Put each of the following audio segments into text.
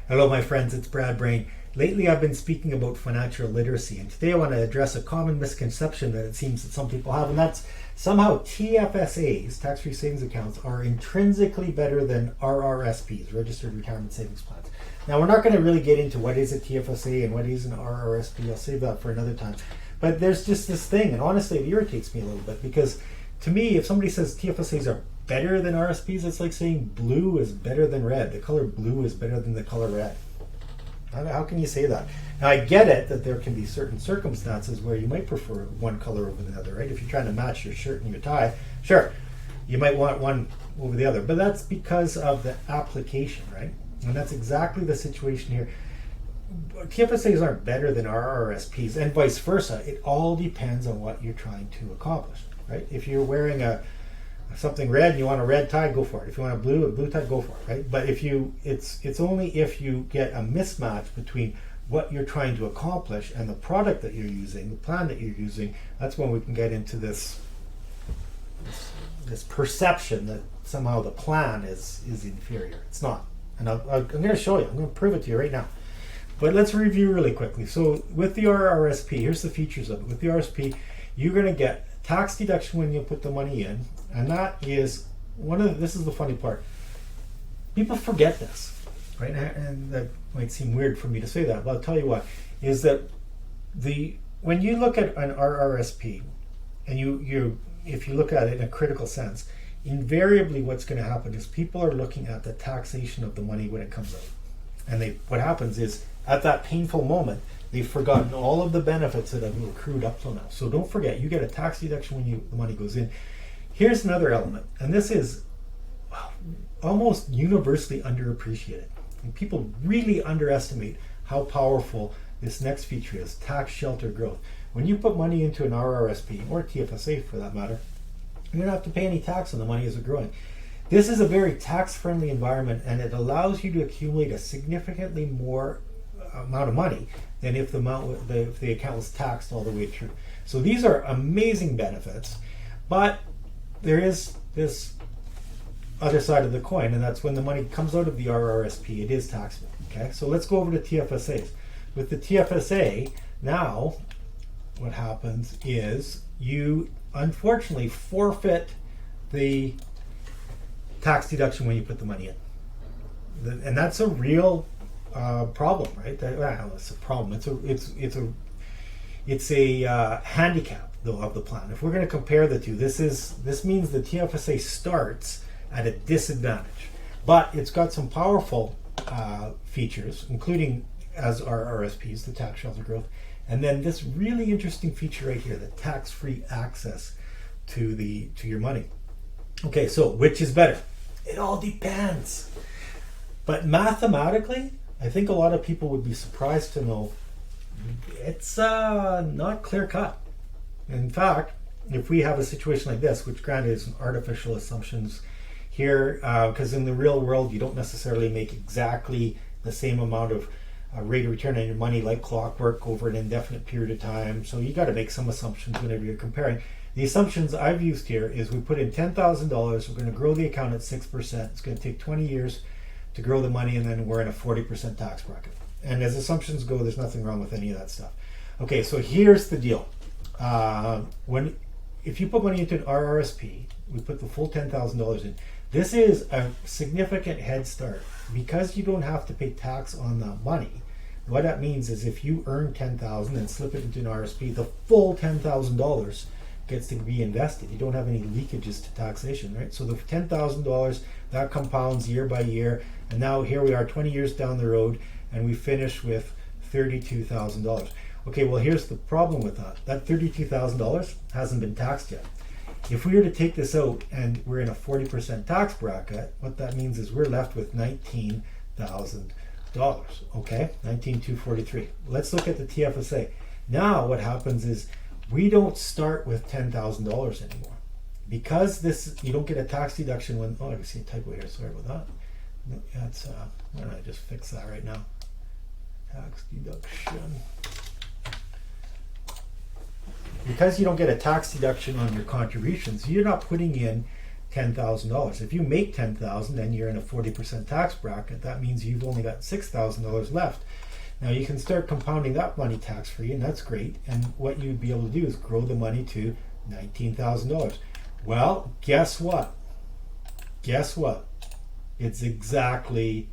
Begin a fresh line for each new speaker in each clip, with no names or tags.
Hello, my friends, it's Brad Brain. Lately, I've been speaking about financial literacy, and today I want to address a common misconception that it seems that some people have, and that's somehow TFSAs, tax-free savings accounts, are intrinsically better than RRSPs, registered retirement savings plans. Now, we're not going to really get into what is a TFSA and what is an RRSP. I'll save that for another time. But there's just this thing, and honestly, it irritates me a little bit because to me, if somebody says TFSAs are better than RSPs, it's like saying blue is better than red. The color blue is better than the color red. How can you say that? Now, I get it that there can be certain circumstances where you might prefer one color over the other, right? If you're trying to match your shirt and your tie, sure, you might want one over the other, but that's because of the application, right? And that's exactly the situation here. TFSAs aren't better than RRSPs, and vice versa. It all depends on what you're trying to accomplish, right? If you're wearing something red and you want a red tie, go for it. If you want a blue tie, go for it, right? But it's only if you get a mismatch between what you're trying to accomplish and the product that you're using, the plan that you're using, that's when we can get into this perception that somehow the plan is inferior. It's not. And I'm going to show you. I'm going to prove it to you right now. But let's review really quickly. So with the RRSP, here's the features of it. With the RRSP, you're going to get tax deduction when you put the money in, and that is this is the funny part. People forget this, right? And that might seem weird for me to say that, but I'll tell you what, is that when you look at an RRSP, and if you look at it in a critical sense, invariably what's going to happen is people are looking at the taxation of the money when it comes out. And what happens is, at that painful moment, they've forgotten all of the benefits that have accrued up till now. So don't forget, you get a tax deduction when the money goes in. Here's another element, and this is almost universally underappreciated. And people really underestimate how powerful this next feature is, tax shelter growth. When you put money into an RRSP, or TFSA for that matter, you don't have to pay any tax on the money as it's growing. This is a very tax-friendly environment, and it allows you to accumulate a significantly more amount of money than if the account was taxed all the way through. So these are amazing benefits, but there is this other side of the coin, and that's when the money comes out of the RRSP, it is taxable. Okay, so let's go over to TFSAs. With the TFSA, now what happens is you unfortunately forfeit the tax deduction when you put the money in, and that's a real problem, right? It's a problem. It's a handicap though of the plan. If we're going to compare the two, this means the TFSA starts at a disadvantage, but it's got some powerful features, including as RRSPs, the tax shelter growth, and then this really interesting feature right here, the tax-free access to your money. Okay, so which is better? It all depends. But mathematically, I think a lot of people would be surprised to know it's not clear-cut. In fact, if we have a situation like this, which granted is artificial assumptions here, because in the real world, you don't necessarily make exactly the same amount of rate of return on your money like clockwork over an indefinite period of time. So you got to make some assumptions whenever you're comparing. The assumptions I've used here is we put in $10,000, we're going to grow the account at 6%. It's going to take 20 years to grow the money, and then we're in a 40% tax bracket. And as assumptions go, there's nothing wrong with any of that stuff. Okay, so here's the deal. If you put money into an RRSP, we put the full $10,000 in. This is a significant head start because you don't have to pay tax on the money. What that means is if you earn $10,000 and slip it into an RRSP, the full $10,000 gets to be invested. You don't have any leakages to taxation, right? So the $10,000, that compounds year by year, and now here we are 20 years down the road, and we finish with $32,000. Okay, well here's the problem with that. That $32,000 hasn't been taxed yet. If we were to take this out and we're in a 40% tax bracket, what that means is we're left with $19,000. Okay, $19,243. Let's look at the TFSA. Now what happens is we don't start with $10,000 anymore. Because you don't get a tax deduction when, I see a typo here, sorry about that. No, that's, why don't I just fix that right now? Tax deduction. Because you don't get a tax deduction on your contributions, you're not putting in $10,000. If you make $10,000 and you're in a 40% tax bracket, that means you've only got $6,000 left. Now you can start compounding that money tax free, and that's great. And what you'd be able to do is grow the money to $19,000. Well, guess what? Guess what? It's exactly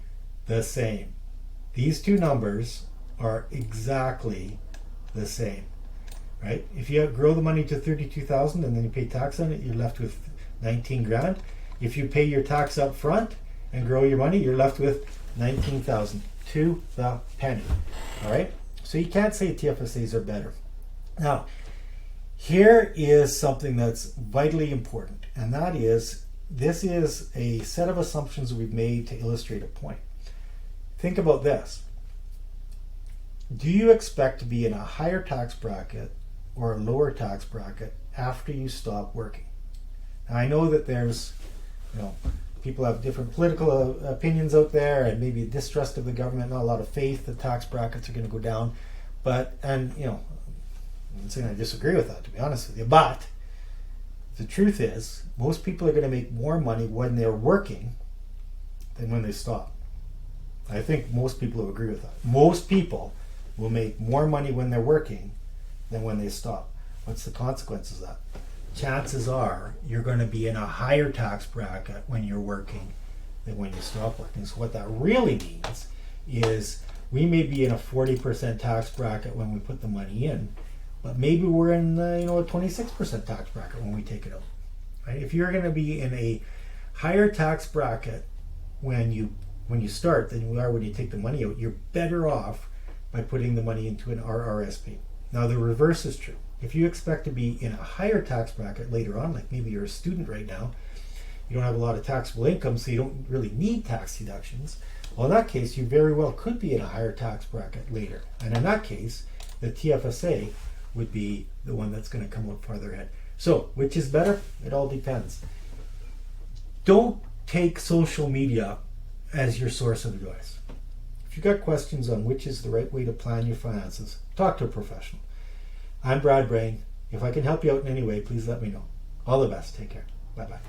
the same. These two numbers are exactly the same, right? If you grow the money to $32,000 and then you pay tax on it, you're left with 19 grand. If you pay your tax up front and grow your money, you're left with 19,000 to the penny. All right? So you can't say TFSAs are better. Now, here is something that's vitally important, and that is, this is a set of assumptions we've made to illustrate a point. Think about this. Do you expect to be in a higher tax bracket or a lower tax bracket after you stop working? Now, I know that there's, people have different political opinions out there, and maybe distrust of the government, not a lot of faith that tax brackets are going to go down. I'm not saying I disagree with that, to be honest with you, but the truth is, most people are going to make more money when they're working than when they stop. I think most people will agree with that. Most people will make more money when they're working than when they stop. What's the consequence of that? Chances are you're going to be in a higher tax bracket when you're working than when you stop working. So what that really means is we may be in a 40% tax bracket when we put the money in, but maybe we're in a 26% tax bracket when we take it out. Right? If you're going to be in a higher tax bracket when you start than you are when you take the money out, you're better off by putting the money into an RRSP. Now the reverse is true. If you expect to be in a higher tax bracket later on, like maybe you're a student right now, you don't have a lot of taxable income, so you don't really need tax deductions. Well, in that case, you very well could be in a higher tax bracket later. And in that case, the TFSA would be the one that's going to come out farther ahead. So, which is better? It all depends. Don't take social media as your source of advice. If you've got questions on which is the right way to plan your finances, talk to a professional. I'm Brad Brain. If I can help you out in any way, please let me know. All the best. Take care. Bye-bye.